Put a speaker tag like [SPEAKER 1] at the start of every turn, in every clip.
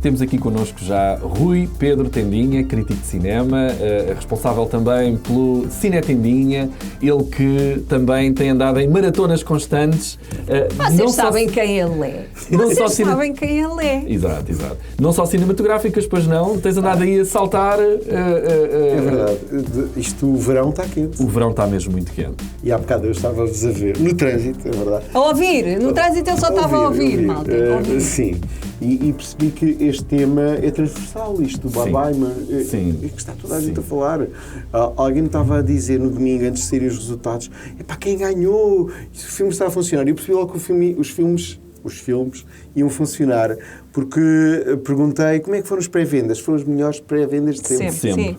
[SPEAKER 1] temos aqui connosco já Rui Pedro Tendinha, crítico de cinema, responsável também pelo Cine Tendinha, ele que também tem andado em maratonas constantes.
[SPEAKER 2] Vocês sabem quem ele é. Vocês sabem quem ele é.
[SPEAKER 1] Exato, exato. Não só cinematográficas, pois não, tens andado aí a saltar.
[SPEAKER 3] É verdade. O verão está quente.
[SPEAKER 1] O verão está mesmo muito quente.
[SPEAKER 3] E há bocado eu estava-vos a ver, no trânsito, é verdade.
[SPEAKER 2] A ouvir, no trânsito eu só estava a ouvir, malta.
[SPEAKER 3] Sim, e percebi que este tema é transversal, isto do Oppenheimer, é que está toda a gente a falar. Alguém me estava a dizer no domingo, antes de saírem os resultados, epá, quem ganhou? O filme está a funcionar. E eu percebi logo que os filmes iam funcionar, porque perguntei como é que foram as pré-vendas. Foram as melhores pré-vendas de sempre.
[SPEAKER 1] Sempre.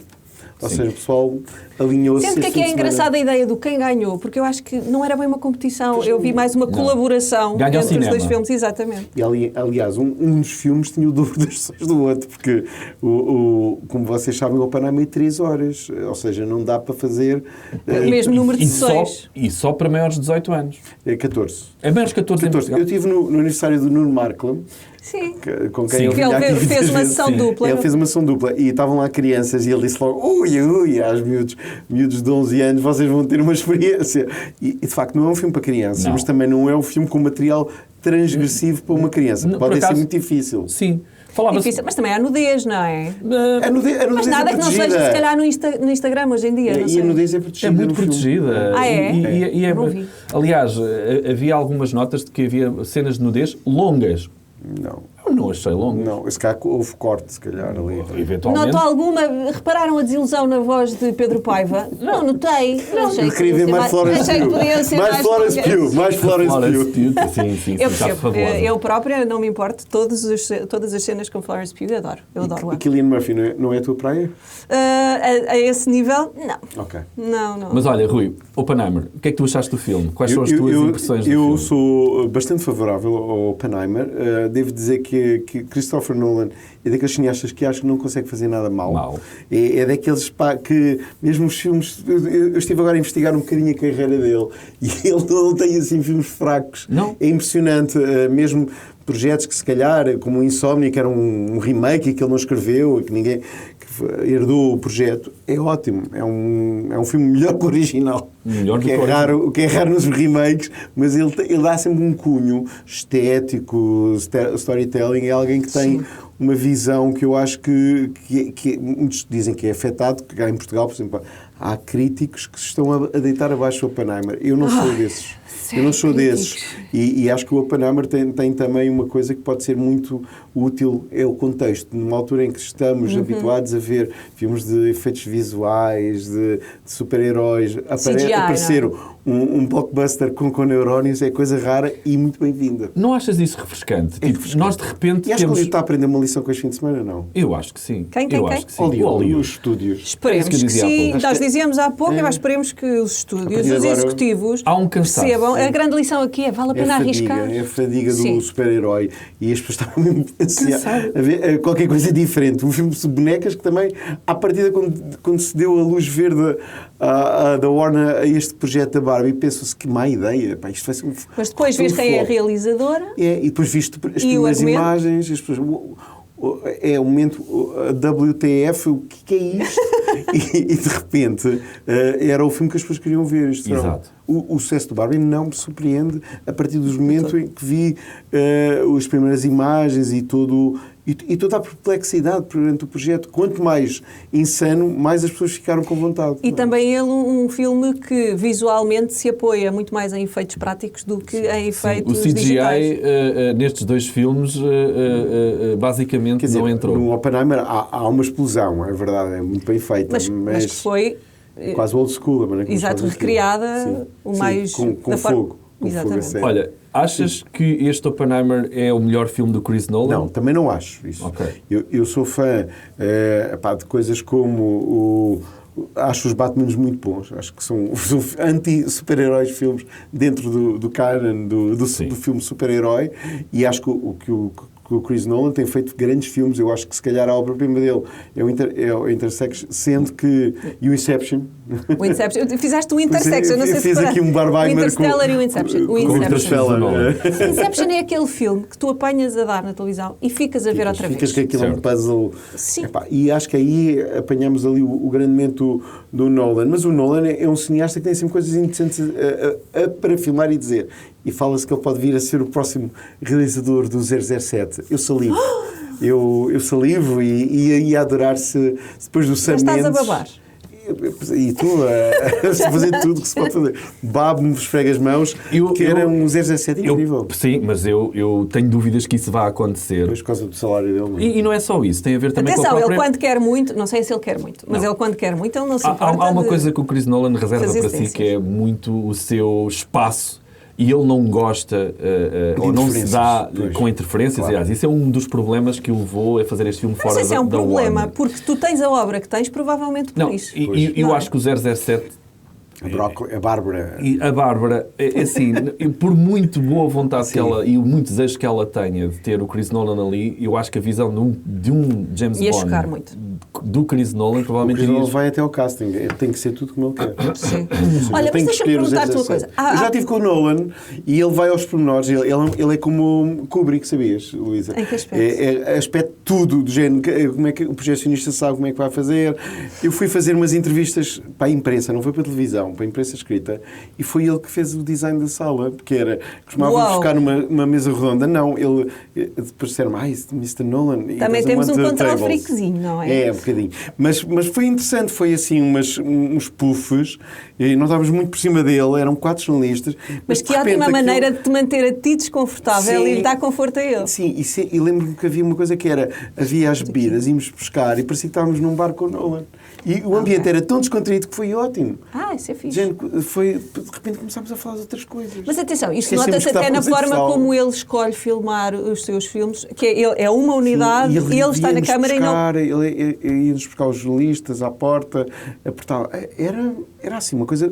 [SPEAKER 3] Ou seja, o pessoal alinhou-se.
[SPEAKER 2] Sendo que aqui é engraçada a ideia do quem ganhou, porque eu acho que não era bem uma competição, eu vi mais uma colaboração entre os dois filmes, exatamente.
[SPEAKER 3] E aliás, um dos filmes tinha o dobro das sessões do outro, porque, como vocês sabem, o Oppenheimer é 3 horas, ou seja, não dá para fazer...
[SPEAKER 2] O mesmo número de sessões.
[SPEAKER 1] E só para maiores de 18 anos.
[SPEAKER 3] É 14.
[SPEAKER 1] É maiores de 14 em Portugal.
[SPEAKER 3] Eu estive no aniversário do Nuno Markle.
[SPEAKER 2] Sim.
[SPEAKER 3] Com quem
[SPEAKER 2] ele fez uma sessão dupla.
[SPEAKER 3] Ele fez uma sessão dupla e estavam lá crianças e ele disse logo, ui, aos miúdos de 11 anos, vocês vão ter uma experiência. E de facto não é um filme para crianças, mas também não é um filme com material transgressivo para uma criança. Pode ser muito difícil.
[SPEAKER 1] Sim.
[SPEAKER 2] Difícil, mas também há nudez, não é?
[SPEAKER 3] A nudez
[SPEAKER 2] mas nada que não seja, se calhar, no Instagram hoje em dia.
[SPEAKER 3] E a nudez é protegida.
[SPEAKER 1] É muito protegida.
[SPEAKER 2] É?
[SPEAKER 1] Não vi. Aliás, havia algumas notas de que havia cenas de nudez longas.
[SPEAKER 3] Não.
[SPEAKER 1] Eu não achei longo.
[SPEAKER 3] Não, se calhar houve corte, se calhar, ali.
[SPEAKER 1] Eventualmente.
[SPEAKER 2] Notou alguma? Repararam a desilusão na voz de Pedro Paiva? Não notei.
[SPEAKER 3] Eu queria ver mais Florence Pugh. Mais Florence Pugh.
[SPEAKER 1] Sim,
[SPEAKER 2] eu própria não me importo. Todas as cenas com Florence Pugh adoro. Eu adoro.
[SPEAKER 3] E Cillian Murphy não é a tua praia?
[SPEAKER 2] A esse nível, não.
[SPEAKER 3] Ok.
[SPEAKER 2] Não.
[SPEAKER 1] Mas olha, Rui, Oppenheimer, o que é que tu achaste do filme? Quais são as tuas impressões do filme?
[SPEAKER 3] Eu sou bastante favorável ao Oppenheimer. Devo dizer que Christopher Nolan é daqueles cineastas que acho que não consegue fazer nada mal. É daqueles que, mesmo os filmes... Eu estive agora a investigar um bocadinho a carreira dele e ele não tem assim filmes fracos.
[SPEAKER 1] Não.
[SPEAKER 3] É impressionante. Mesmo projetos que se calhar, como o Insomnia, que era um remake que ele não escreveu, que ninguém herdou o projeto, é ótimo. É um filme melhor que o original.
[SPEAKER 1] Melhor
[SPEAKER 3] o que é raro nos remakes, mas ele dá sempre um cunho estético, storytelling. É alguém que tem uma visão que eu acho que muitos dizem que é afetado, que cá em Portugal, por exemplo, há críticos que se estão a deitar abaixo do Oppenheimer. Eu não sou desses. Eu não sou desses. E acho que o Oppenheimer tem também uma coisa que pode ser muito útil, é o contexto. Numa altura em que estamos habituados a ver filmes de efeitos visuais, de super-heróis, aparecer um blockbuster com neurónios é coisa rara e muito bem-vinda.
[SPEAKER 1] Não achas isso refrescante? Nós, de repente,
[SPEAKER 3] e acho que ele está a aprender uma lição com este fim de semana, não?
[SPEAKER 1] Eu acho que sim.
[SPEAKER 2] Quem?
[SPEAKER 1] Acho que sim.
[SPEAKER 3] Hollywood. Os estúdios.
[SPEAKER 2] Esperemos que sim. Nós dizíamos há pouco, mas esperemos que os estúdios, os executivos, percebam. A grande lição aqui é vale a pena arriscar.
[SPEAKER 3] É a fadiga do super-herói. E as pessoas estavam mesmo a ver qualquer coisa diferente. Um filme de bonecas que também, à partida, quando se deu a luz verde da Warner a este projeto da Barbie, pensou-se que má ideia. Pá, isto vai ser
[SPEAKER 2] mas depois viste quem é a realizadora.
[SPEAKER 3] E depois viste as primeiras imagens, as pessoas... É o momento, WTF, o que é isto? e de repente era o filme que as pessoas queriam ver.
[SPEAKER 1] Exato.
[SPEAKER 3] O sucesso do Barbie não me surpreende a partir do momento em que vi as primeiras imagens e toda a perplexidade perante o projeto. Quanto mais insano, mais as pessoas ficaram com vontade.
[SPEAKER 2] E também ele um filme que visualmente se apoia muito mais em efeitos práticos do que em efeitos digitais.
[SPEAKER 1] O CGI nestes dois filmes basicamente não entrou.
[SPEAKER 3] No Oppenheimer há uma explosão, é verdade, é muito bem feita.
[SPEAKER 2] Mas que foi...
[SPEAKER 3] quase old school.
[SPEAKER 2] Exato, recriada mais...
[SPEAKER 3] Com fogo.
[SPEAKER 2] Exatamente.
[SPEAKER 1] Olha, achas que este Oppenheimer é o melhor filme do Chris Nolan?
[SPEAKER 3] Não, também não acho isso.
[SPEAKER 1] Okay.
[SPEAKER 3] Eu sou fã de coisas como acho os Batmans muito bons. Acho que são anti-super-heróis filmes dentro do canon do filme super-herói, e acho que o que o Chris Nolan tem feito grandes filmes. Eu acho que se calhar a obra-prima dele é o Intersection, sendo que... E o Inception.
[SPEAKER 2] O Inception. Fizeste o Intersection, não sei se
[SPEAKER 3] fiz aqui um Barbenheimer
[SPEAKER 2] o Interstellar e o Inception. O
[SPEAKER 3] Interstellar.
[SPEAKER 2] O Inception é aquele filme que tu apanhas a dar na televisão e ficas a ver outra vez.
[SPEAKER 3] Ficas que aquilo é um puzzle.
[SPEAKER 2] Sim.
[SPEAKER 3] Epá, e acho que aí apanhamos ali o grande momento do Nolan. Mas o Nolan é um cineasta que tem sempre coisas interessantes para filmar e dizer. E fala-se que ele pode vir a ser o próximo realizador do 007. Eu salivo. Eu salivo e ia adorar-se depois do Sam Mendes.
[SPEAKER 2] Estás a babar.
[SPEAKER 3] E tu a fazer tudo que se pode fazer. Babo-me, esfrega as mãos, que era um 017 incrível.
[SPEAKER 1] Sim, mas eu tenho dúvidas que isso vá acontecer.
[SPEAKER 3] Por causa do salário dele.
[SPEAKER 1] E não é só isso, tem a ver também com a própria...
[SPEAKER 2] ele quando quer muito, não sei se ele quer muito, mas ele quando quer muito, ele não se importa.
[SPEAKER 1] Há uma coisa que o Chris Nolan reserva para si, que é muito o seu espaço. E ele não gosta, ou não se dá com interferências. Claro. Aliás, isso é um dos problemas que o levou a fazer este filme fora da Warner. Mas esse é um problema,
[SPEAKER 2] porque tu tens a obra que tens, provavelmente por isso.
[SPEAKER 1] Eu acho que o 007...
[SPEAKER 3] A Bárbara.
[SPEAKER 1] E a Bárbara, assim, por muito boa vontade que ela e muito desejo que ela tenha de ter o Chris Nolan ali, eu acho que a visão de um James
[SPEAKER 2] ia
[SPEAKER 1] Bond
[SPEAKER 2] chocar muito.
[SPEAKER 1] Do Chris Nolan provavelmente...
[SPEAKER 3] O Chris Nolan vai até ao casting, tem que ser tudo como ele quer.
[SPEAKER 2] Sim. Olha, mas deixa-me perguntar-te uma coisa.
[SPEAKER 3] Eu já estive com o Nolan e ele vai aos pormenores, ele é como o Kubrick, sabias, Luísa?
[SPEAKER 2] Em que aspecto?
[SPEAKER 3] Aspecto tudo, do género, como é que o projecionista sabe como é que vai fazer. Eu fui fazer umas entrevistas para a imprensa, não foi para a televisão, para a imprensa escrita, e foi ele que fez o design da sala, porque costumávamos buscar numa mesa redonda. Não, ele depois disseram, Mr. Nolan...
[SPEAKER 2] Também temos um control freakzinho, não é?
[SPEAKER 3] É, um bocadinho. Mas foi interessante, foi assim uns puffs, e nós estávamos muito por cima dele, eram 4 jornalistas.
[SPEAKER 2] Mas que ótima maneira de te manter a ti desconfortável e dar conforto a ele.
[SPEAKER 3] Sim, e lembro-me que havia uma coisa que era, havia as bebidas, íamos pescar, e parecia que estávamos num bar com o Nolan. E o ambiente era tão descontraído que foi ótimo.
[SPEAKER 2] Isso é fixe.
[SPEAKER 3] De repente começámos a falar de outras coisas.
[SPEAKER 2] Mas atenção, isto nota-se até na forma como ele escolhe filmar os seus filmes, que é uma unidade, e ele está na câmara e não...
[SPEAKER 3] Ele ia-nos buscar os jornalistas à porta, apertava. Era assim, uma coisa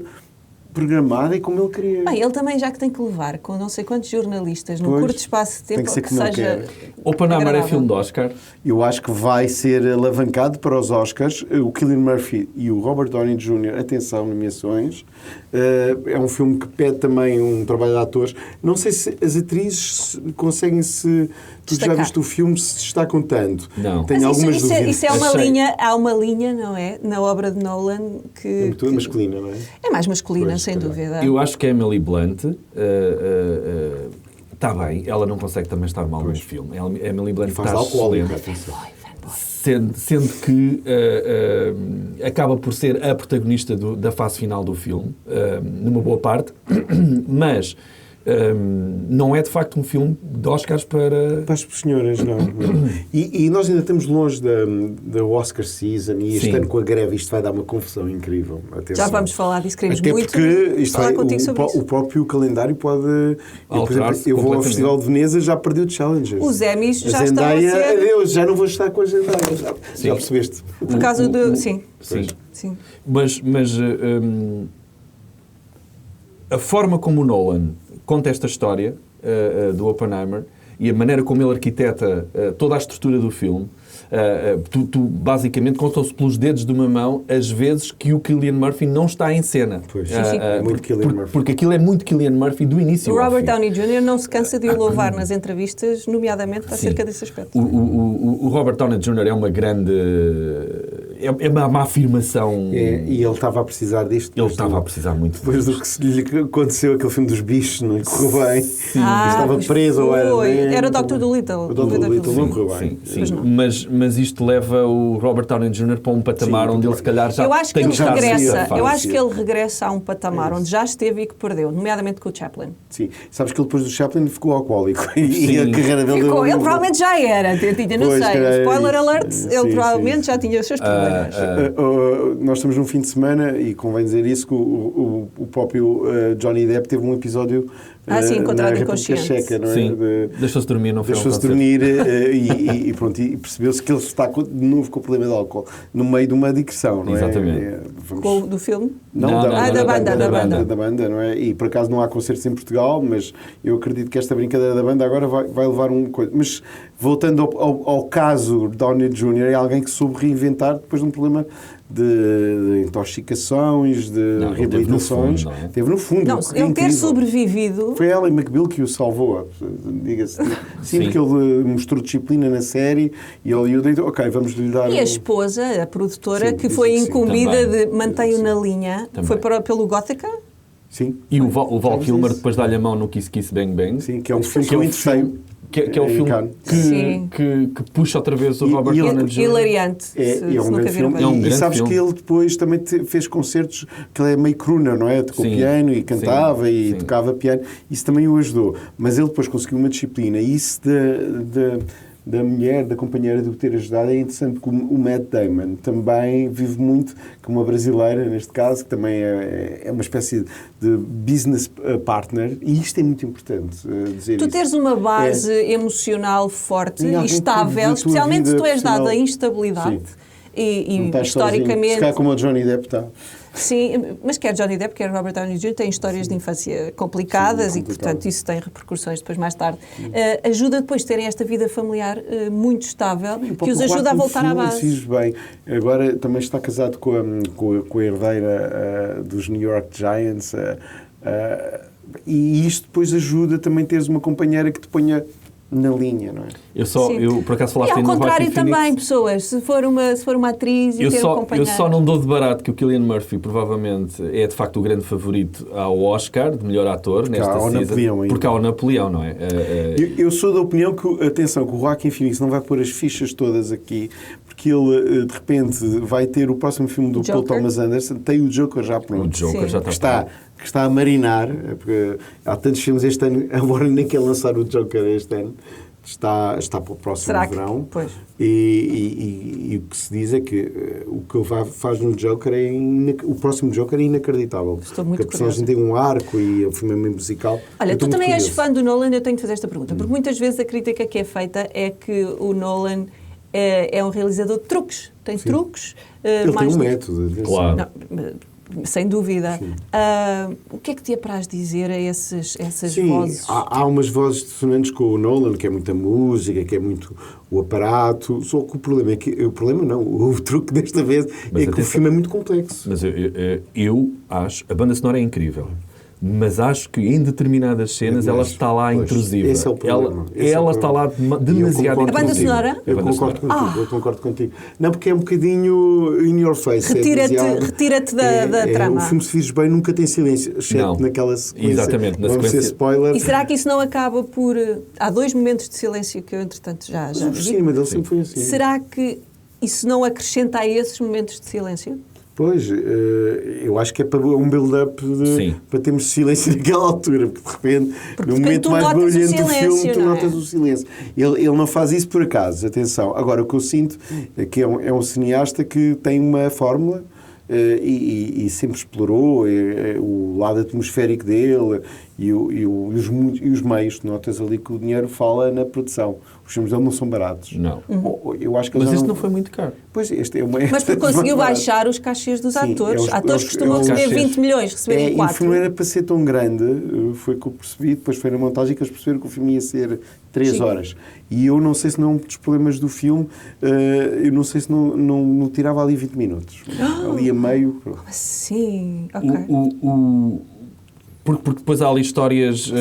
[SPEAKER 3] programada e como ele queria.
[SPEAKER 2] Bem, ele também já que tem que levar com não sei quantos jornalistas num curto espaço de tempo,
[SPEAKER 3] tem que seja
[SPEAKER 1] Oppenheimer é filme de Oscar?
[SPEAKER 3] Eu acho que vai ser alavancado para os Oscars. O Cillian Murphy e o Robert Downey Jr., atenção, nomeações. É um filme que pede também um trabalho de atores. Não sei se as atrizes conseguem se... Tu já viste o filme, se destacam tanto.
[SPEAKER 1] Não.
[SPEAKER 3] Tenho algumas dúvidas.
[SPEAKER 2] Isso é uma linha, há uma linha, não é? Na obra de Nolan que...
[SPEAKER 3] É muito masculina, não é?
[SPEAKER 2] É mais masculina, sem dúvida.
[SPEAKER 1] Eu acho que a Emily Blunt... está bem, ela não consegue também estar mal no filme. A Emily Blunt está excelente. Sendo que acaba por ser a protagonista da fase final do filme, numa boa parte, mas não é de facto um filme de Oscars para
[SPEAKER 3] as senhoras, não. E nós ainda estamos longe da Oscar season e este ano com a greve isto vai dar uma confusão incrível. Atenção.
[SPEAKER 2] Já vamos falar disso, queremos
[SPEAKER 3] até
[SPEAKER 2] muito
[SPEAKER 3] porque
[SPEAKER 2] falar contigo sobre isso.
[SPEAKER 3] O próprio calendário pode... Eu vou ao Festival de Veneza, já perdi o Challenger.
[SPEAKER 2] Os Emmys já estão
[SPEAKER 3] a ser... Adeus, já não vou estar com a Zendaya. Já percebeste?
[SPEAKER 2] Por causa do... Sim.
[SPEAKER 1] Mas a forma como o Nolan conta esta história do Oppenheimer e a maneira como ele arquiteta toda a estrutura do filme, tu basicamente contam-se pelos dedos de uma mão as vezes que o Cillian Murphy não está em cena.
[SPEAKER 3] Pois.
[SPEAKER 1] Porque aquilo é muito Cillian Murphy do início
[SPEAKER 2] ao fim.
[SPEAKER 1] O
[SPEAKER 2] Robert Downey Jr. não se cansa de o louvar nas entrevistas, nomeadamente acerca desse aspecto.
[SPEAKER 1] O Robert Downey Jr. é uma grande... É uma afirmação...
[SPEAKER 3] E ele estava a precisar disto.
[SPEAKER 1] Ele estava a precisar muito
[SPEAKER 3] depois do que lhe aconteceu, aquele filme dos bichos, não lhe correu bem. Estava preso ou era...
[SPEAKER 2] Era o Dr. Dolittle.
[SPEAKER 3] O Dr. Dolittle não correu bem.
[SPEAKER 1] Sim. Mas isto leva o Robert Downey Jr. para um patamar onde ele se calhar já tem que estar...
[SPEAKER 2] Eu acho que ele regressa a um patamar onde já esteve e que perdeu, nomeadamente com o Chaplin.
[SPEAKER 3] Sim. Sabes que ele depois do Chaplin ficou alcoólico. E a carreira dele...
[SPEAKER 2] Ele provavelmente já era. Não sei. Spoiler alert, ele provavelmente já tinha os seus problemas.
[SPEAKER 3] Nós estamos num fim de semana e convém dizer isso, que o próprio Johnny Depp teve um episódio
[SPEAKER 2] Sim, encontrado inconsciente.
[SPEAKER 3] Checa, não é?
[SPEAKER 1] Sim, deixou-se dormir, não foi
[SPEAKER 3] Deixou-se dormir e pronto, e percebeu-se que ele está de novo com o problema de álcool, no meio de uma digressão, não é?
[SPEAKER 1] Exatamente.
[SPEAKER 2] Do filme?
[SPEAKER 3] Não, da banda, não é? E por acaso não há concertos em Portugal, mas eu acredito que esta brincadeira da banda agora vai levar um coisa. Mas voltando ao caso Downey Jr., é alguém que soube reinventar depois de um problema de intoxicações, de reabilitações. Teve no fundo.
[SPEAKER 2] Não, ele ter sobrevivido.
[SPEAKER 3] Foi Ally McBeal que o salvou, diga-se. Sim, porque ele mostrou disciplina na série e Hollywood disse: ok, vamos lhe dar.
[SPEAKER 2] E a esposa, a produtora, que foi incumbida de mantém-o na linha, foi pelo Gothica?
[SPEAKER 3] Sim.
[SPEAKER 1] E o Val Kilmer depois dá-lhe a mão no Kiss Kiss Bang Bang.
[SPEAKER 3] Sim, que é um filme que eu interessei.
[SPEAKER 1] Que é o filme que puxa outra vez o Robert Downey Jr.
[SPEAKER 2] Hilariante.
[SPEAKER 3] É um grande filme. E sabes que ele depois também fez concertos que ele é meio crooner, não é? Tocou piano e cantava e tocava piano. Isso também o ajudou. Mas ele depois conseguiu uma disciplina. E isso da mulher, da companheira de o ter ajudado é interessante, porque o Matt Damon também vive muito como uma brasileira, neste caso, que também é uma espécie de business partner, e isto é muito importante dizer
[SPEAKER 2] Tu teres uma base emocional forte e estável, especialmente se tu és dado a instabilidade e historicamente...
[SPEAKER 3] Se calhar como o Johnny Depp está.
[SPEAKER 2] Sim, mas quer Johnny Depp, quer Robert Downey Jr. têm histórias de infância complicadas e, portanto, isso tem repercussões depois mais tarde. Ajuda depois de terem esta vida familiar muito estável, que os ajuda a voltar à base.
[SPEAKER 3] Bem. Agora também está casado com a herdeira dos New York Giants e isto depois ajuda também a teres uma companheira que te ponha na linha, não é?
[SPEAKER 1] Eu por acaso falaste
[SPEAKER 2] e ao contrário também, pessoas, se for uma atriz e ter um companheiro...
[SPEAKER 1] Eu só não dou de barato que o Cillian Murphy provavelmente é de facto o grande favorito ao Oscar de melhor ator nesta season, porque há o Napoleão, não é?
[SPEAKER 3] Eu sou da opinião que, atenção, que o Joaquin Phoenix não vai pôr as fichas todas aqui, porque ele de repente vai ter o próximo filme do Paul Thomas Anderson, tem o Joker já pronto.
[SPEAKER 1] O Joker já está
[SPEAKER 3] que está a marinar, porque há tantos filmes este ano, agora nem quer lançar o Joker este ano, está para o próximo verão.
[SPEAKER 2] Pois.
[SPEAKER 3] E o que se diz é que o que ele faz no Joker o próximo Joker é inacreditável.
[SPEAKER 2] Estou muito
[SPEAKER 3] porque a personagem tem um arco e o filme é meio musical.
[SPEAKER 2] Olha, tu também és fã do Nolan, eu tenho de fazer esta pergunta, porque muitas vezes a crítica que é feita é que o Nolan é um realizador de truques. Tem truques.
[SPEAKER 3] Ele tem um método.
[SPEAKER 1] Claro.
[SPEAKER 2] Não, sem dúvida. O que é que te apraz dizer a essas vozes?
[SPEAKER 3] Há umas vozes dissonantes com o Nolan, que é muita música, que é muito o aparato, só que o problema é que... O truque desta vez é que o filme é muito complexo.
[SPEAKER 1] Mas eu acho... A banda sonora é incrível. Mas acho que em determinadas cenas ela está lá intrusiva.
[SPEAKER 3] Esse é o problema.
[SPEAKER 1] Ela está lá demasiado intrusiva.
[SPEAKER 2] A banda sonora?
[SPEAKER 3] Eu concordo contigo. Não, porque é um bocadinho in your face.
[SPEAKER 2] Retira-te da trama.
[SPEAKER 3] O filme, se fizes bem, nunca tem silêncio, exceto naquela sequência.
[SPEAKER 1] Exatamente, na
[SPEAKER 3] sequência. Ser spoiler.
[SPEAKER 2] E será que isso não acaba por... Há 2 momentos de silêncio que eu, entretanto, já vi.
[SPEAKER 3] O cinema dele sempre foi assim.
[SPEAKER 2] Será que isso não acrescenta a esses momentos de silêncio?
[SPEAKER 3] Pois, eu acho que é para um build-up para termos silêncio naquela altura, porque de repente, no momento mais barulhento do filme, tu notas o silêncio. Ele não faz isso por acaso, atenção. Agora, o que eu sinto é que é um cineasta que tem uma fórmula e sempre explorou o lado atmosférico dele e os meios. Tu notas ali que o dinheiro fala na produção. Os filmes dele não são baratos.
[SPEAKER 1] Não.
[SPEAKER 3] Eu acho que
[SPEAKER 1] mas este não foi muito caro.
[SPEAKER 3] Pois, este é uma...
[SPEAKER 2] Mas porque conseguiu baixar os cachês dos atores. Atores costumam receber 20 milhões, receberem 4.
[SPEAKER 3] E o filme era para ser tão grande, foi que eu percebi, depois foi na montagem que eles perceberam que o filme ia ser 3 horas. E eu não sei se não um dos problemas do filme, eu não sei se não tirava ali 20 minutos. Ali a meio.
[SPEAKER 2] Sim, ok.
[SPEAKER 1] Porque depois há ali histórias...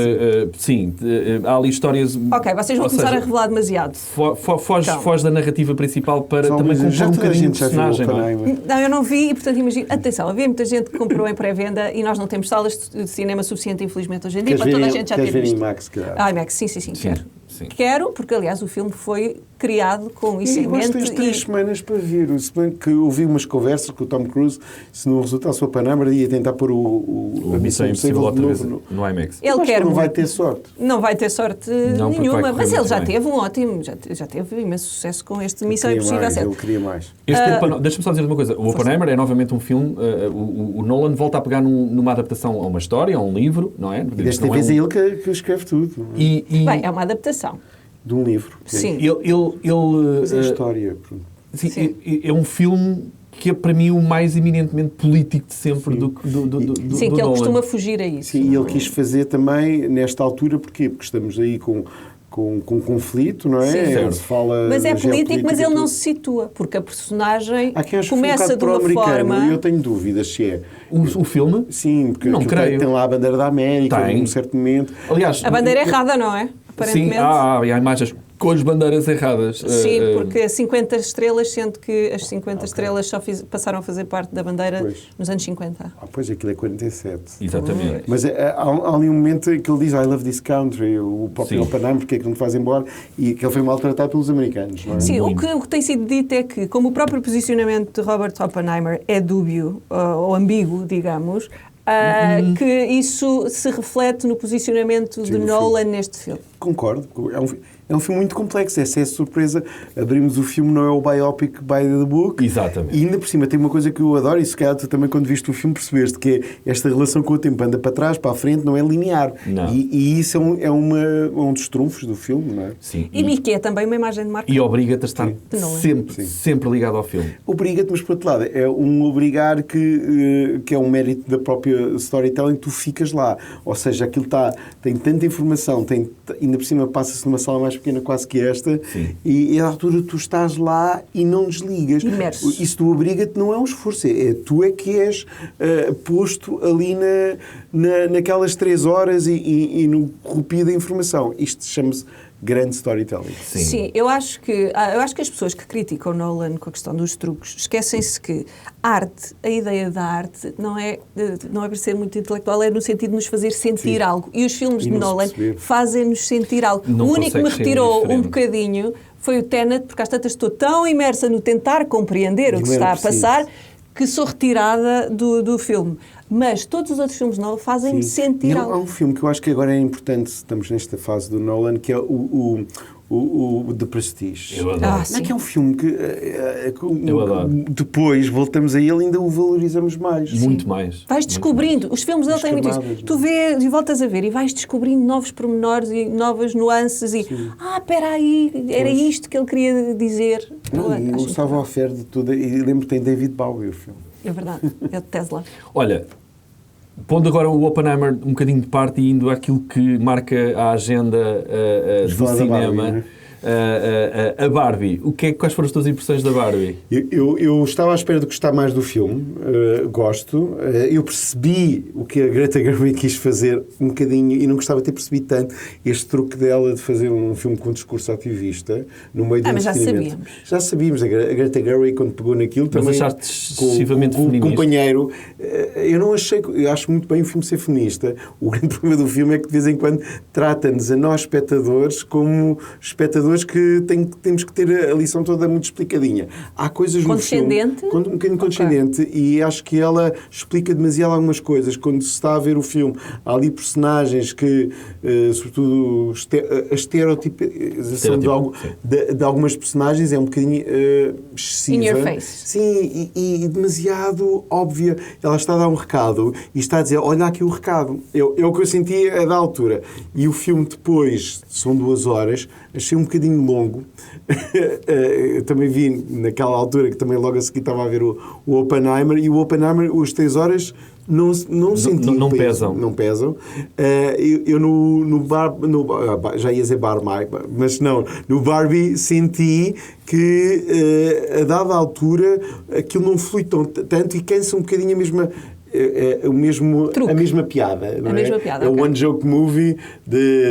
[SPEAKER 1] há ali histórias...
[SPEAKER 2] Ok, vocês vão começar a revelar demasiado.
[SPEAKER 1] Foge da narrativa principal para também comprar um bocadinho de personagem, não é?
[SPEAKER 2] Não, eu não vi e, portanto, imagino... Atenção, havia muita gente que comprou em pré-venda e nós não temos salas de cinema suficiente, infelizmente, hoje em dia, para toda a gente já ter visto.
[SPEAKER 3] IMAX, claro.
[SPEAKER 2] IMAX, sim. Quero, porque, aliás, o filme foi criado com isso em mente.
[SPEAKER 3] Tens 3 semanas para ver. Se bem que eu ouvi umas conversas com o Tom Cruise, se não resultasse o Oppenheimer, ia tentar pôr a Missão Impossível
[SPEAKER 1] outra vez no IMAX.
[SPEAKER 2] Ele quer
[SPEAKER 3] não vai ter sorte.
[SPEAKER 2] Não vai ter sorte nenhuma, mas ele já teve um ótimo, já teve imenso sucesso com este Missão Impossível 7.
[SPEAKER 3] Ele queria mais.
[SPEAKER 1] Deixa-me só dizer uma coisa. O Oppenheimer é novamente um filme, o Nolan volta a pegar numa adaptação a uma história, a um livro, não é?
[SPEAKER 3] E desta vez é ele que escreve tudo.
[SPEAKER 2] Bem, é uma adaptação.
[SPEAKER 3] De um livro.
[SPEAKER 2] Sim.
[SPEAKER 3] Mas é história.
[SPEAKER 1] Sim. É um filme que é para mim o mais eminentemente político de sempre do
[SPEAKER 2] Sim, que ele
[SPEAKER 1] Nolan.
[SPEAKER 2] costuma fugir a isso.
[SPEAKER 3] Sim, e ele quis fazer também nesta altura, porquê? Porque estamos aí com conflito, não é?
[SPEAKER 2] Sim,
[SPEAKER 3] se fala
[SPEAKER 2] mas é político, mas ele não se situa, porque a personagem começa de uma forma...
[SPEAKER 3] Eu tenho dúvidas se é.
[SPEAKER 1] O filme?
[SPEAKER 3] Sim, porque
[SPEAKER 1] não creio.
[SPEAKER 3] Tem lá a bandeira da América, em um certo momento.
[SPEAKER 1] Aliás,
[SPEAKER 2] a bandeira é errada, não é? Aparentemente.
[SPEAKER 1] Sim, há imagens com as bandeiras erradas.
[SPEAKER 2] Sim, porque 50 estrelas, sendo que as 50 estrelas só passaram a fazer parte da bandeira nos anos 50.
[SPEAKER 3] Pois, aquilo é 47.
[SPEAKER 1] Exatamente.
[SPEAKER 3] Mas há ali um momento que ele diz I love this country, o próprio Oppenheimer, porque é que não te faz embora, e que ele foi maltratado pelos americanos, não é?
[SPEAKER 2] Sim, o que tem sido dito é que, como o próprio posicionamento de Robert Oppenheimer é dúbio, ou ambíguo, digamos, que isso se reflete no posicionamento de Nolan neste filme.
[SPEAKER 3] Concordo. É um filme muito complexo. Essa é a surpresa. Abrimos o filme, não é o biopic by the book.
[SPEAKER 1] Exatamente.
[SPEAKER 3] E ainda por cima tem uma coisa que eu adoro, e se calhar tu também quando viste o filme percebeste, que é esta relação com o tempo anda para trás, para a frente, não é linear.
[SPEAKER 1] Não.
[SPEAKER 3] E isso é um dos trunfos do filme, não é?
[SPEAKER 1] Sim.
[SPEAKER 2] E que é também uma imagem de marca.
[SPEAKER 1] E obriga-te a estar sempre ligado ao filme.
[SPEAKER 3] Obriga-te, mas por outro lado, é um obrigar que é um mérito da própria storytelling, tu ficas lá. Ou seja, aquilo tem tanta informação, ainda por cima passa-se numa sala mais pequena quase que esta, e à altura tu estás lá e não desligas.
[SPEAKER 2] Imerso.
[SPEAKER 3] Isso tu obriga-te, não é um esforço, tu é que és posto ali naquelas 3 horas e no corrupio da informação. Isto chama-se grande storytelling.
[SPEAKER 2] Sim, eu acho que as pessoas que criticam Nolan com a questão dos truques esquecem-se que a ideia da arte não é para ser muito intelectual, é no sentido de nos fazer sentir algo. E os filmes de Nolan fazem-nos sentir algo. O único que me retirou um bocadinho foi o Tenet, porque às tantas estou tão imersa no tentar compreender o que está a passar que sou retirada do filme. Mas todos os outros filmes de Nolan fazem-me sentir algo.
[SPEAKER 3] Há um filme que eu acho que agora é importante, estamos nesta fase do Nolan, que é o The Prestige.
[SPEAKER 1] Eu adoro.
[SPEAKER 3] Não é que é um filme que depois voltamos a ele e ainda o valorizamos mais.
[SPEAKER 1] Muito mais.
[SPEAKER 2] Vais descobrindo. Os filmes dele têm muito isso. Tu vês e voltas a ver e vais descobrindo novos pormenores e novas nuances e espera aí, era isto que ele queria dizer.
[SPEAKER 3] Eu estava a fé de tudo e lembro que tem David Bowie o filme.
[SPEAKER 2] É verdade, é de Tesla.
[SPEAKER 1] Olha, pondo agora o Oppenheimer um bocadinho de parte e indo àquilo que marca a agenda do cinema, a Barbie. Quais foram as tuas impressões da Barbie?
[SPEAKER 3] Eu estava à espera de gostar mais do filme, gosto. Eu percebi o que a Greta Gerwig quis fazer um bocadinho e não gostava de ter percebido tanto este truque dela de fazer um filme com um discurso ativista no meio do entretenimento. Já sabíamos. A Greta Gerwig, quando pegou naquilo,
[SPEAKER 1] mas
[SPEAKER 3] também
[SPEAKER 1] achaste excessivamente feminista?
[SPEAKER 3] O companheiro, eu acho muito bem o filme ser feminista. O grande problema do filme é que de vez em quando trata-nos a nós espectadores como espectadores que temos que ter a lição toda muito explicadinha. Há coisas no filme... Um bocadinho condescendente. E acho que ela explica demasiado algumas coisas. Quando se está a ver o filme, há ali personagens que, sobretudo, a estereotipização de algumas personagens é um bocadinho excessiva.
[SPEAKER 2] In your face.
[SPEAKER 3] Sim, e demasiado óbvia. Ela está a dar um recado e está a dizer, olha aqui o recado. É o que eu senti a da altura. E o filme depois, são 2 horas, achei um bocadinho longo. Eu também vi naquela altura que também logo a seguir estava a ver o Oppenheimer, e o Oppenheimer, as 3 horas não senti.
[SPEAKER 1] Não pesam.
[SPEAKER 3] Não pesam. Eu já ia dizer Barbie, mas não. No Barbie senti que a dada altura aquilo não flui tanto e cansa um bocadinho a mesma a mesma piada. Não
[SPEAKER 2] a mesma piada,
[SPEAKER 3] é o one joke movie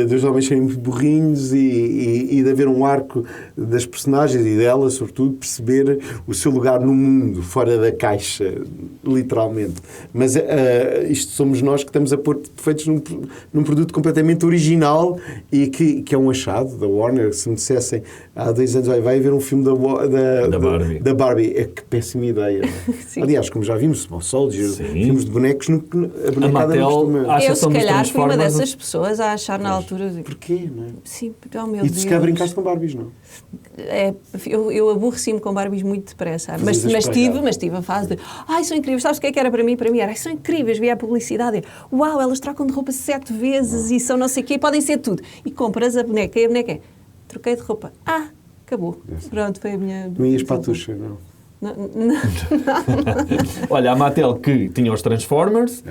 [SPEAKER 3] dos homens serem muito burrinhos e de haver um arco das personagens e dela, sobretudo, perceber o seu lugar no mundo, fora da caixa, literalmente. Mas isto somos nós que estamos a pôr defeitos num produto completamente original e que é um achado da Warner. Se me dissessem há 2 anos vai haver um filme da Barbie, é que péssima ideia. Aliás, como já vimos, Small Soldier, filmes de bonecos, a bonecada não costuma.
[SPEAKER 2] Eu, se calhar, fui uma dessas pessoas a achar na altura...
[SPEAKER 3] Porquê, não é?
[SPEAKER 2] Sim, oh meu Deus.
[SPEAKER 3] E se calhar brincaste com Barbies, não?
[SPEAKER 2] Eu aborreci-me com Barbies muito depressa. Mas tive a fase de são incríveis. Sabes o que é que era para mim? Para mim era, são incríveis. Via a publicidade. Uau, elas trocam de roupa 7 vezes e são não sei o quê. Podem ser tudo. E compras a boneca e a boneca é, troquei de roupa. Acabou. Pronto, foi a minha...
[SPEAKER 3] Não ias para a tuxa, não?
[SPEAKER 2] Não.
[SPEAKER 1] Olha, a Mattel que tinha os Transformers,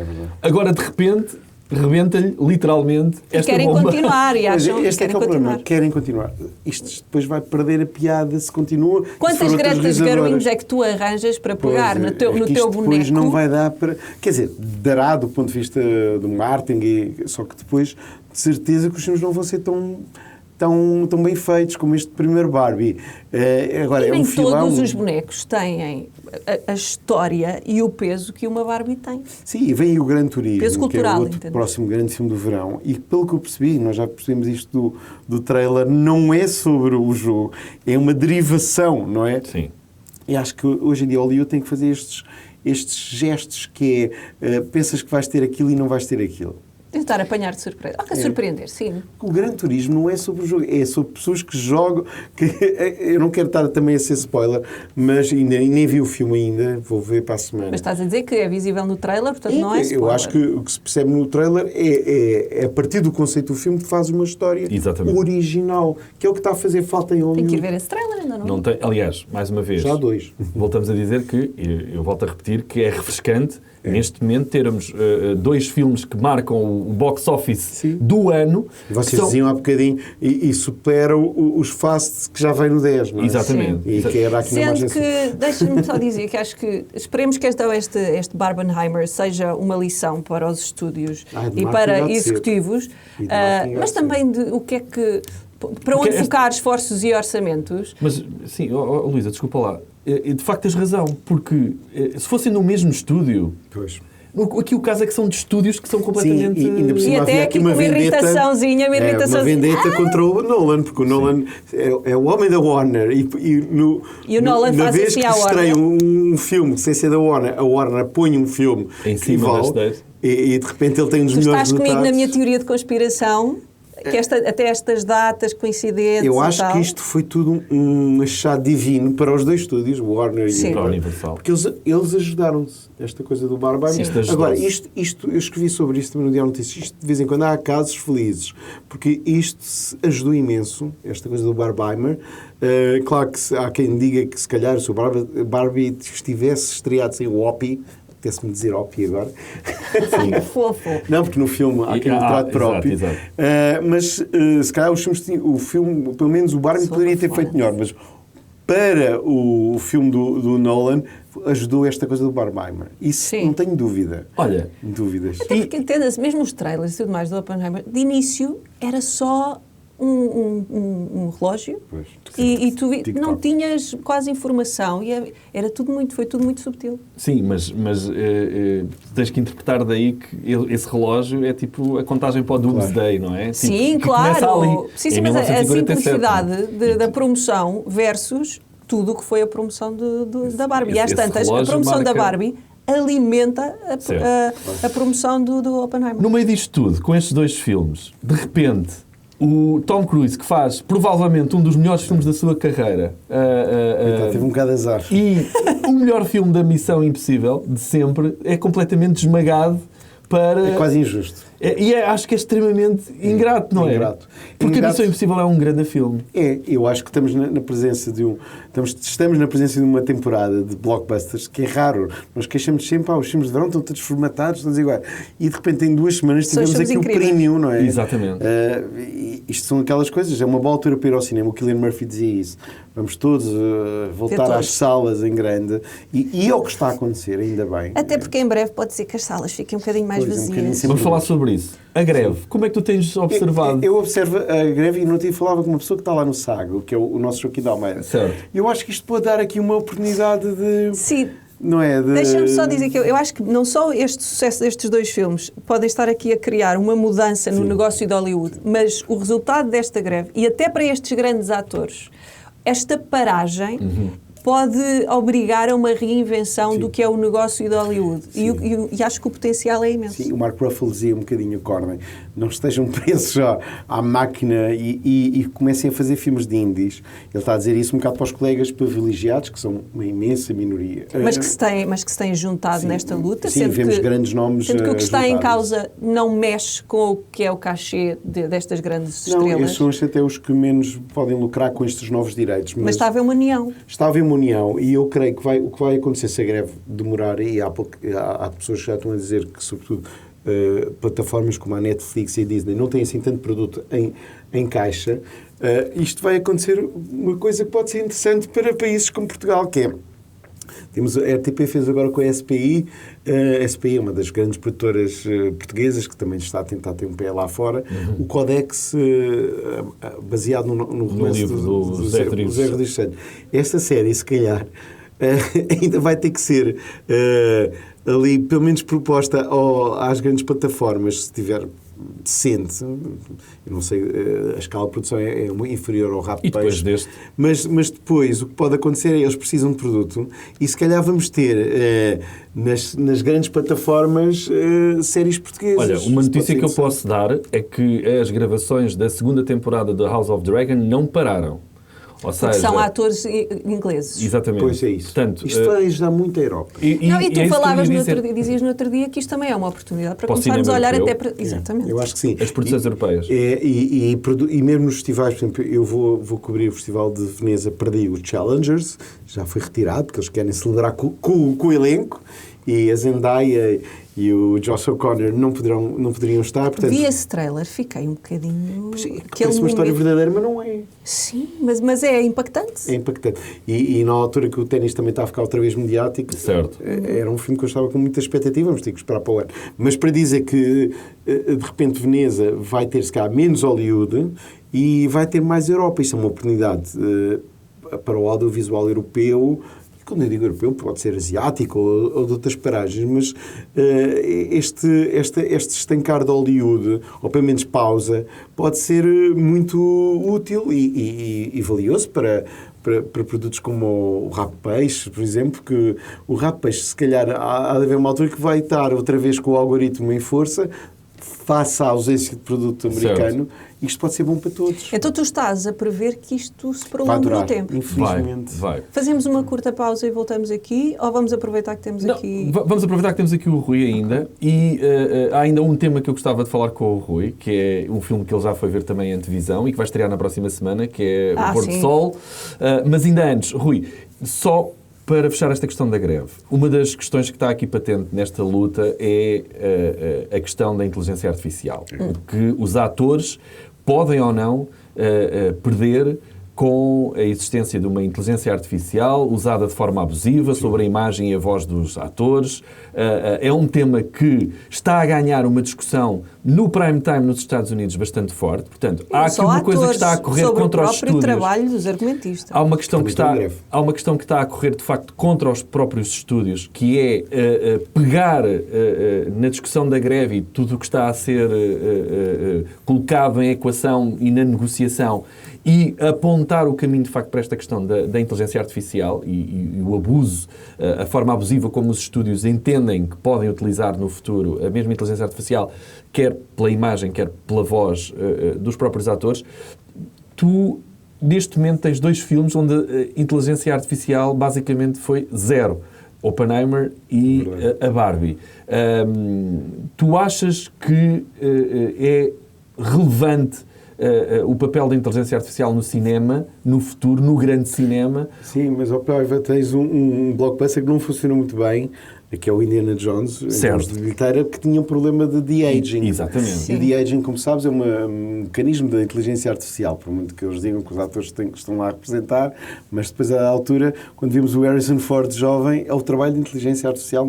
[SPEAKER 1] agora de repente rebenta-lhe literalmente esta
[SPEAKER 2] querem
[SPEAKER 1] bomba.
[SPEAKER 2] Continuar e acham que
[SPEAKER 3] querem continuar. Querem continuar. Isto depois vai perder a piada se continua.
[SPEAKER 2] Quantas Gretas Garwins é que tu arranjas para pegar no teu boneco?
[SPEAKER 3] Depois não vai dar para... Quer dizer, dará do ponto de vista do marketing, só que depois, de certeza que os filmes não vão ser tão bem feitos como este primeiro Barbie. Agora,
[SPEAKER 2] e nem
[SPEAKER 3] filão.
[SPEAKER 2] Todos os bonecos têm a história e o peso que uma Barbie tem.
[SPEAKER 3] Sim, e vem o Gran Turismo,
[SPEAKER 2] peso cultural,
[SPEAKER 3] que é o outro próximo grande filme do verão. E pelo que eu percebi, nós já percebemos isto do trailer, não é sobre o jogo, é uma derivação, não é?
[SPEAKER 1] Sim.
[SPEAKER 3] E acho que hoje em dia o Hollywood tem que fazer estes gestos que pensas que vais ter aquilo e não vais ter aquilo.
[SPEAKER 2] Tentar apanhar de surpresa. Surpreender, sim.
[SPEAKER 3] O Gran Turismo não é sobre o jogo, é sobre pessoas que jogam. Eu não quero estar também a ser spoiler, mas nem vi o filme ainda, vou ver para a semana.
[SPEAKER 2] Mas estás a dizer que é visível no trailer, portanto não é spoiler.
[SPEAKER 3] Eu acho que o que se percebe no trailer é a partir do conceito do filme que faz uma história original, que é o que está a fazer falta em Hollywood.
[SPEAKER 2] Tem que ir ver esse trailer, ainda não
[SPEAKER 1] tem. Aliás, mais uma vez,
[SPEAKER 3] já 2.
[SPEAKER 1] Voltamos a dizer que, eu volto a repetir, que é refrescante neste momento termos 2 filmes que marcam o box office do ano.
[SPEAKER 3] Vocês diziam há bocadinho e superam os fasts que já vem no 10, não é?
[SPEAKER 1] Exatamente.
[SPEAKER 3] E que era aqui na
[SPEAKER 2] Sendo que, deixa-me só dizer que acho que esperemos que este Barbenheimer seja uma lição para os estúdios e para executivos, mas também de o que é que... Para onde focar esforços e orçamentos.
[SPEAKER 1] Mas, sim, Luísa, desculpa lá. De facto tens razão, porque se fossem no mesmo estúdio...
[SPEAKER 3] Pois.
[SPEAKER 1] Aqui o caso é que são de estúdios que são completamente...
[SPEAKER 3] Sim, ainda por cima
[SPEAKER 2] e até aqui uma
[SPEAKER 3] irritaçãozinha. Uma vendetta contra o Nolan, porque o Nolan é o homem da Warner e
[SPEAKER 2] o Nolan
[SPEAKER 3] na
[SPEAKER 2] faz
[SPEAKER 3] vez
[SPEAKER 2] assim
[SPEAKER 3] que
[SPEAKER 2] à
[SPEAKER 3] estreia um filme sem ser da Warner, a Warner põe um filme
[SPEAKER 1] em cima das 10
[SPEAKER 3] e de repente ele tem um dos melhores resultados.
[SPEAKER 2] Tu estás comigo na minha teoria de conspiração... Que até estas datas coincidentes.
[SPEAKER 3] Eu acho que isto foi tudo um achado divino para os 2 estúdios, o Warner e
[SPEAKER 1] o Universal.
[SPEAKER 3] Porque eles ajudaram-se, esta coisa do Barbie. Agora, isto, eu escrevi sobre isto também no Diário Notícias. Isto, de vez em quando, há casos felizes, porque isto ajudou imenso, esta coisa do Barbenheimer. Claro que há quem diga que, se calhar, se o Barbie estivesse estreado sem o Opie, apetece-me dizer Opie agora.
[SPEAKER 2] Sim, fofo.
[SPEAKER 3] Não, porque no filme há aquele trato próprio. Mas se calhar o filme, pelo menos o Barbie, poderia ter feito melhor. Mas para o filme do Nolan, ajudou esta coisa do Barbenheimer. Isso não tenho dúvida.
[SPEAKER 1] Olha,
[SPEAKER 3] dúvidas.
[SPEAKER 2] Até porque, entendas, mesmo os trailers e tudo mais do Oppenheimer, de início era só um relógio e tu não tinhas quase informação e foi tudo muito subtil.
[SPEAKER 1] Sim, mas tens que interpretar daí que esse relógio é tipo a contagem para o Doomsday, não é?
[SPEAKER 2] Sim,
[SPEAKER 1] tipo,
[SPEAKER 2] claro. Sim, mas a
[SPEAKER 1] 1947,
[SPEAKER 2] simplicidade da promoção versus tudo o que foi a promoção da Barbie. E às tantas, a promoção da Barbie alimenta a promoção do Oppenheimer.
[SPEAKER 1] No meio disto tudo, com estes 2 filmes, de repente... O Tom Cruise, que faz provavelmente um dos melhores filmes da sua carreira.
[SPEAKER 3] Teve um bocado de azar.
[SPEAKER 1] E o melhor filme da Missão Impossível, de sempre, é completamente esmagado para...
[SPEAKER 3] É quase injusto.
[SPEAKER 1] Acho que é extremamente ingrato, não é?
[SPEAKER 3] Ingrato.
[SPEAKER 1] Porque a Missão Impossível é um grande filme.
[SPEAKER 3] Eu acho que estamos na presença estamos na presença de uma temporada de blockbusters que é raro. Nós queixamos sempre, os filmes de verão estão todos formatados, todos iguais. E de repente em 2 semanas tivemos aqui o premium, não é?
[SPEAKER 1] Exatamente.
[SPEAKER 3] isto são aquelas coisas, é uma boa altura para ir ao cinema. O Cillian Murphy dizia isso. Vamos todos voltar às salas em grande. E é o que está a acontecer, ainda bem.
[SPEAKER 2] Até porque em breve pode ser que as salas fiquem um bocadinho mais vazias.
[SPEAKER 1] Vamos falar sobre isso. A greve, como é que tu tens observado?
[SPEAKER 3] Eu observo a greve e não te falava com uma pessoa que está lá no SAG, que é o nosso Joaquim de Almeida.
[SPEAKER 1] Certo.
[SPEAKER 3] Eu acho que isto pode dar aqui uma oportunidade de...
[SPEAKER 2] Sim.
[SPEAKER 3] Não é?
[SPEAKER 2] Deixa-me só dizer que eu acho que não só este sucesso destes 2 filmes podem estar aqui a criar uma mudança no negócio de Hollywood, mas o resultado desta greve, e até para estes grandes atores, esta paragem pode obrigar a uma reinvenção do que é o negócio de Hollywood. E acho que o potencial é imenso.
[SPEAKER 3] Sim, o Mark Ruffalo dizia um bocadinho, acordem, não estejam presos já à máquina e comecem a fazer filmes de indies. Ele está a dizer isso um bocado para os colegas privilegiados, que são uma imensa minoria.
[SPEAKER 2] Mas que se têm juntado nesta luta.
[SPEAKER 3] Sim, vemos grandes nomes
[SPEAKER 2] sendo que o que está em
[SPEAKER 3] juntados.
[SPEAKER 2] causa não mexe com o que é o cachê destas grandes
[SPEAKER 3] não,
[SPEAKER 2] estrelas.
[SPEAKER 3] Esses são até os que menos podem lucrar com estes novos direitos.
[SPEAKER 2] Mas está a haver uma união.
[SPEAKER 3] Está a haver uma união e eu creio que o que vai acontecer se a greve demorar, e há pessoas que já estão a dizer que, sobretudo, plataformas como a Netflix e a Disney não têm assim tanto produto em caixa, isto vai acontecer uma coisa que pode ser interessante para países como Portugal, que é... A RTP fez agora com a SPI. A SPI é uma das grandes produtoras portuguesas que também está a tentar ter um pé lá fora. O Codex, baseado no
[SPEAKER 1] livro do Zé Rodrigues
[SPEAKER 3] Santos. Esta série, se calhar, ainda vai ter que ser ali, pelo menos proposta às grandes plataformas, se tiver decente. Eu não sei, a escala de produção é inferior ao Rabo de Peixe. Mas depois o que pode acontecer é eles precisam de produto e se calhar vamos ter nas grandes plataformas séries portuguesas.
[SPEAKER 1] Olha, uma notícia que eu posso dar é que as gravações da segunda temporada de House of Dragon não pararam. Ou seja,
[SPEAKER 2] são atores ingleses.
[SPEAKER 1] Exatamente.
[SPEAKER 3] Pois é isso.
[SPEAKER 1] Portanto,
[SPEAKER 3] isto vai ajudar muito a Europa.
[SPEAKER 2] E tu falavas dizias no outro dia que isto também é uma oportunidade para começarmos a olhar até para... Exatamente.
[SPEAKER 3] Eu acho que sim.
[SPEAKER 1] As produções europeias.
[SPEAKER 3] E mesmo nos festivais, por exemplo, eu vou cobrir o Festival de Veneza, perdi o Challengers, já foi retirado, porque eles querem celebrar com o elenco, e a Zendaya e o Josh O'Connor não poderiam estar. Portanto,
[SPEAKER 2] vi esse trailer, fiquei um bocadinho...
[SPEAKER 3] Parece uma história verdadeira, mas não é.
[SPEAKER 2] Sim, mas é impactante.
[SPEAKER 3] É impactante. E na altura que o ténis também está a ficar outra vez mediático,
[SPEAKER 1] certo.
[SPEAKER 3] Era um filme que eu estava com muita expectativa, vamos ter que esperar para o ano. Mas para dizer que, de repente, Veneza vai ter, se calhar, menos Hollywood e vai ter mais Europa. Isto é uma oportunidade para o audiovisual europeu. Quando eu digo europeu, pode ser asiático ou de outras paragens, mas este estancar de Hollywood, ou pelo menos pausa, pode ser muito útil e valioso para produtos como o Rabo de Peixe, por exemplo, que o Rabo de Peixe, se calhar, há de haver uma altura que vai estar outra vez com o algoritmo em força, face à ausência de produto americano, isto pode ser bom para todos.
[SPEAKER 2] Então tu estás a prever que isto se prolongue no tempo?
[SPEAKER 3] Infelizmente.
[SPEAKER 1] Vai.
[SPEAKER 2] Fazemos uma curta pausa e voltamos aqui, ou vamos aproveitar que temos aqui...
[SPEAKER 1] Vamos aproveitar que temos aqui o Rui ainda, e há ainda um tema que eu gostava de falar com o Rui, que é um filme que ele já foi ver também em televisão e que vai estrear na próxima semana, que é O Pôr do Sol. Mas ainda antes, Rui, só... Para fechar esta questão da greve, uma das questões que está aqui patente nesta luta é a questão da inteligência artificial. O que os atores podem ou não perder com a existência de uma inteligência artificial usada de forma abusiva sobre a imagem e a voz dos atores. É um tema que está a ganhar uma discussão no prime time nos Estados Unidos bastante forte. Portanto, há aqui uma coisa que está a correr contra os estúdios.
[SPEAKER 2] Sobre o próprio trabalho dos argumentistas.
[SPEAKER 1] Há uma questão que está a correr, de facto, contra os próprios estúdios, que é pegar na discussão da greve e tudo o que está a ser colocado em equação e na negociação e apontar o caminho, de facto, para esta questão da inteligência artificial e o abuso, a forma abusiva como os estúdios entendem que podem utilizar no futuro a mesma inteligência artificial, quer pela imagem, quer pela voz dos próprios atores. Tu, neste momento, tens 2 filmes onde a inteligência artificial basicamente foi zero. Oppenheimer e a Barbie. Tu achas que é relevante o papel da inteligência artificial no cinema, no futuro, no grande cinema?
[SPEAKER 3] Sim, mas tens um blockbuster que não funciona muito bem, que é o Indiana Jones, em termos de bilheteira, que tinha um problema de de-aging.
[SPEAKER 1] Exatamente.
[SPEAKER 3] E o de-aging, como sabes, é um mecanismo da inteligência artificial, por muito que eles digam que os atores estão lá a representar, mas depois, à altura, quando vimos o Harrison Ford jovem, é o trabalho de inteligência artificial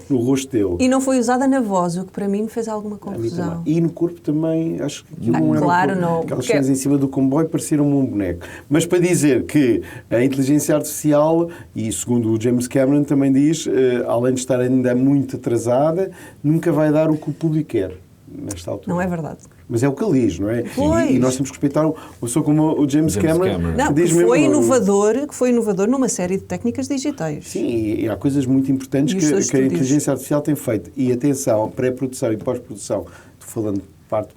[SPEAKER 3] no rosto dele.
[SPEAKER 2] E não foi usada na voz, o que para mim me fez alguma confusão.
[SPEAKER 3] E no corpo também, acho que não
[SPEAKER 2] claro, não.
[SPEAKER 3] Aquelas cenas em cima do comboio pareceram um boneco. Mas para dizer que a inteligência artificial, e segundo o James Cameron também diz, além de estar ainda muito atrasada, nunca vai dar o que o público quer nesta altura.
[SPEAKER 2] Não é verdade.
[SPEAKER 3] Mas é o que ele diz, não é? E nós temos que respeitar uma pessoa como o James Cameron.
[SPEAKER 2] Não, que foi inovador numa série de técnicas digitais.
[SPEAKER 3] Sim, e há coisas muito importantes que a inteligência artificial tem feito. E atenção, pré-produção e pós-produção, estou falando de parte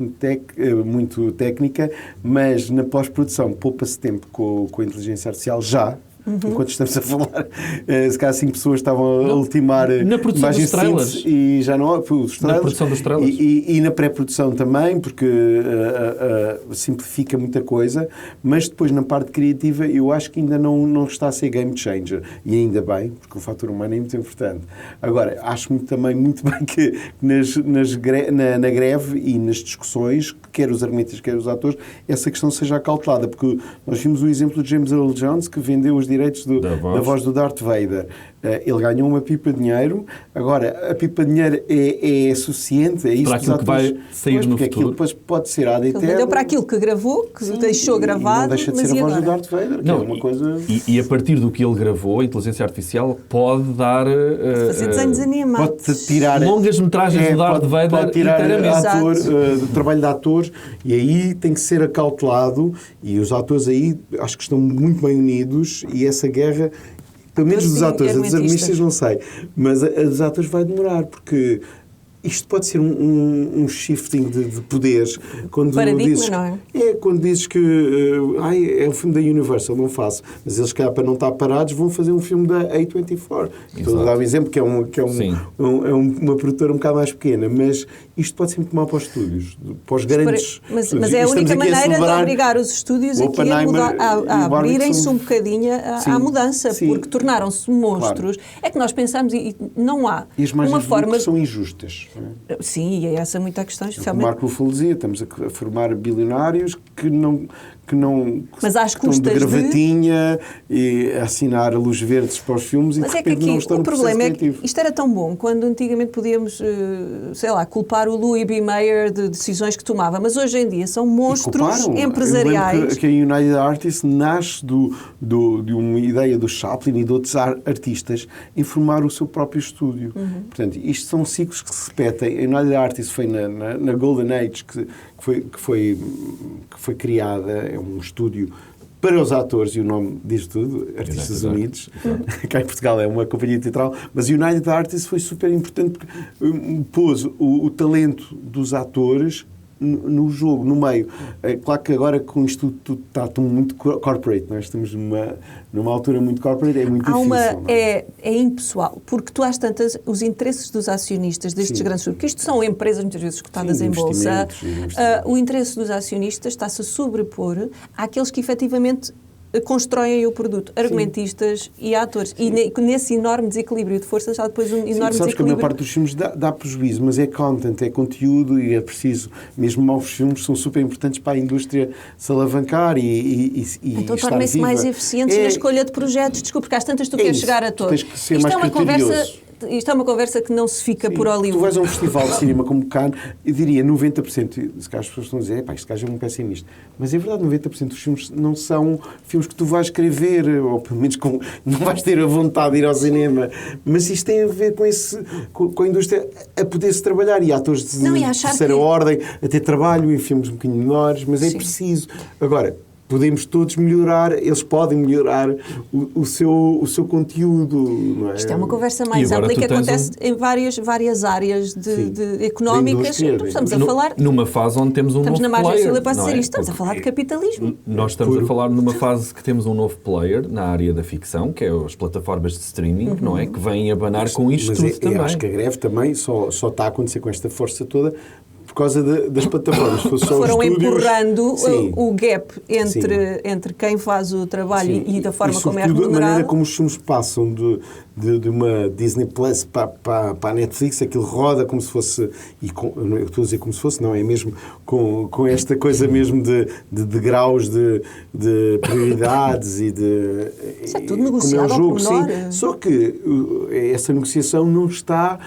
[SPEAKER 3] muito técnica, mas na pós-produção poupa-se tempo com a inteligência artificial já. Enquanto estamos a falar, se calhar 5 pessoas estavam a ultimar
[SPEAKER 1] na produção dos trailers
[SPEAKER 3] e já não há os trailers,
[SPEAKER 1] na produção dos trailers
[SPEAKER 3] e na pré-produção também, porque simplifica muita coisa, mas depois na parte criativa eu acho que ainda não está a ser game changer, e ainda bem, porque o fator humano é muito importante. Agora, acho também muito bem que na greve e nas discussões, quer os argumentistas, quer os atores, essa questão seja acautelada, porque nós vimos o exemplo de James Earl Jones, que vendeu os direitos da voz do Darth Vader. Ele ganhou uma pipa de dinheiro. Agora, a pipa de dinheiro é suficiente? É isso
[SPEAKER 1] para aquilo que vai sair no futuro?
[SPEAKER 3] Aquilo depois pode ser ad eterno. Ele
[SPEAKER 2] vendeu para aquilo que gravou, que deixou gravado.
[SPEAKER 3] Não deixa de ser a voz do Darth Vader, que é uma coisa...
[SPEAKER 1] E a partir do que ele gravou, a inteligência artificial pode dar...
[SPEAKER 2] fazer desenhos animados.
[SPEAKER 3] Pode tirar...
[SPEAKER 1] longas metragens do Darth Vader
[SPEAKER 3] pode tirar do trabalho de atores, e aí tem que ser acautelado, e os atores aí acho que estão muito bem unidos, e essa guerra, pelo menos dos atores, a dos artistas não sei, mas a dos atores vai demorar, porque isto pode ser um shifting de poderes. Quando
[SPEAKER 2] paradigma,
[SPEAKER 3] dizes,
[SPEAKER 2] não é?
[SPEAKER 3] Quando dizes que é um filme da Universal, não faço, mas eles, calhar, para não estar parados, vão fazer um filme da A24. Estou a dar um exemplo que é uma produtora um bocado mais pequena, mas isto pode ser muito mal para os estúdios, para os grandes...
[SPEAKER 2] Mas é a única maneira de obrigar os estúdios aqui a abrirem-se um bocadinho à mudança, porque tornaram-se monstros. Claro. É que nós pensamos, e não há uma forma...
[SPEAKER 3] que são injustas.
[SPEAKER 2] Sim, e é essa muita questão, especialmente...
[SPEAKER 3] O Marco Ruffalo dizia, estamos a formar bilionários que não
[SPEAKER 2] mas às
[SPEAKER 3] estão de gravatinha e a assinar a luz verdes para os filmes, mas e de repente não estão no processo criativo.
[SPEAKER 2] O problema é que isto era tão bom, quando antigamente podíamos, culpar o Louis B. Mayer de decisões que tomava, mas hoje em dia são monstros empresariais.
[SPEAKER 3] Eu lembro que a United Artists nasce de uma ideia do Chaplin e de outros artistas em formar o seu próprio estúdio. Portanto, isto são ciclos que se repetem. A United Artists foi na Golden Age que foi criada, é um estúdio para os atores, e o nome diz tudo, Artistas Unidos. Cá em Portugal é uma companhia teatral, mas United Artists foi super importante porque pôs o talento dos atores no jogo, no meio. É claro que agora com isto tudo está muito corporate, nós estamos numa altura muito corporate, é muito difícil.
[SPEAKER 2] É impessoal, porque tu às tantas, os interesses dos acionistas destes grandes grupos, porque isto são empresas muitas vezes cotadas em bolsa, o interesse dos acionistas está-se a sobrepor àqueles que efetivamente constroem o produto, argumentistas e atores. E nesse enorme desequilíbrio de forças há depois um enorme desequilíbrio.
[SPEAKER 3] Sabes que a maior parte dos filmes dá prejuízo, mas é content, é conteúdo, e é preciso, mesmo maus filmes são super importantes para a indústria se alavancar e
[SPEAKER 2] então tornem-se mais eficientes na escolha de projetos. Desculpe, porque às tantas tu queres chegar a todos.
[SPEAKER 3] Tens que ser mais criterioso.
[SPEAKER 2] Isto é uma conversa que não se fica por Hollywood.
[SPEAKER 3] Tu vais a um festival de cinema como Cannes, eu diria 90%, se calhar as pessoas estão a dizer, este gajo é um pessimista, mas é verdade, 90% dos filmes não são filmes que tu vais querer ver, ou pelo menos não vais ter a vontade de ir ao cinema, mas isto tem a ver com a indústria a poder-se trabalhar, e atores de terceira ordem a ter trabalho em filmes um bocadinho menores, mas é preciso. Agora, podemos todos melhorar, eles podem melhorar o seu conteúdo, não é?
[SPEAKER 2] Isto é uma conversa mais ampla que acontece em várias áreas económicas. Estamos a falar...
[SPEAKER 1] Numa fase onde temos um novo player.
[SPEAKER 2] Estamos na margem sul, eu posso dizer isto. Estamos a falar de capitalismo.
[SPEAKER 1] Nós estamos a falar numa fase que temos um novo player na área da ficção, que é as plataformas de streaming, não é? Que vêm abanar com isto tudo também.
[SPEAKER 3] Eu acho que a greve também só está a acontecer com esta força toda por causa das plataformas.
[SPEAKER 2] Foram empurrando o gap entre quem faz o trabalho e da forma como é remunerado.
[SPEAKER 3] A maneira como os filmes passam de uma Disney Plus para a Netflix, aquilo roda como se fosse, eu estou a dizer como se fosse, não, é mesmo com esta coisa mesmo de graus de prioridades e de...
[SPEAKER 2] Isso é tudo negociado ao pormenor.
[SPEAKER 3] Só que essa negociação não está,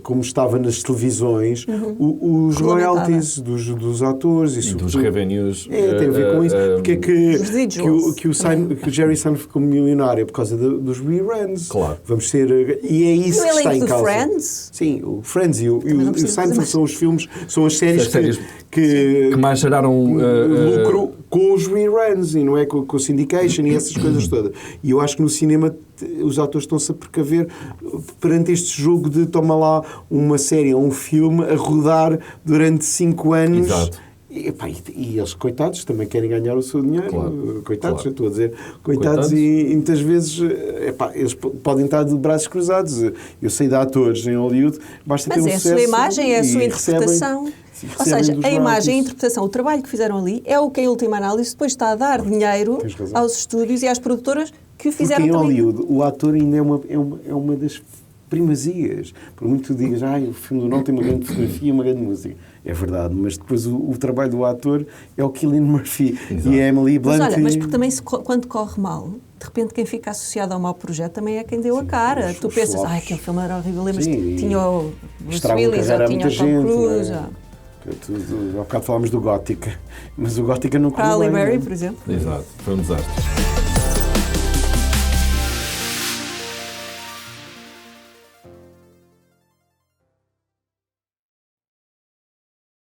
[SPEAKER 3] como estava nas televisões, os royalties dos atores e
[SPEAKER 1] dos revenues.
[SPEAKER 3] Tem a ver com isso. Porque é que o Jerry Seinfeld ficou milionário por causa dos reruns.
[SPEAKER 1] Claro.
[SPEAKER 3] Vamos ser... E é isso que está em causa.
[SPEAKER 2] Friends?
[SPEAKER 3] Sim, o Friends e o Seinfeld são os filmes, são as séries que
[SPEAKER 1] mais geraram
[SPEAKER 3] lucro com os reruns e não é com o syndication e essas coisas todas. E eu acho que no cinema os atores estão-se a precaver perante este jogo de toma lá uma série ou um filme a rodar durante 5 anos.
[SPEAKER 1] Exato.
[SPEAKER 3] E eles, coitados, também querem ganhar o seu dinheiro.
[SPEAKER 1] Claro,
[SPEAKER 3] coitados, eu estou a dizer coitados. E muitas vezes eles podem estar de braços cruzados. Eu sei de atores em Hollywood, basta ter um sucesso.
[SPEAKER 2] Mas é a sua imagem, é a sua interpretação. Ou seja, a imagem, a interpretação, o trabalho que fizeram ali é o que, em última análise, depois está a dar dinheiro aos estúdios e às produtoras que o fizeram também.
[SPEAKER 3] Porque em Hollywood o ator ainda é uma das primazias. Por muito que tu digas, o filme do Nolan tem uma grande fotografia e uma grande música. É verdade, mas depois o trabalho do ator é o Cillian Murphy. Exato. E a Emily Blunt.
[SPEAKER 2] Mas porque também quando corre mal, de repente quem fica associado ao mau projeto também é quem deu a cara. Tu pensas, aquele filme era horrível, lembras-te que tinha o Bruce Willis ou tinha o Tom Cruise.
[SPEAKER 3] Há bocado falámos do Gótica, mas o Gótica não correu
[SPEAKER 2] Halle
[SPEAKER 3] bem.
[SPEAKER 2] Berry, por exemplo.
[SPEAKER 1] Exato, foi um desastre.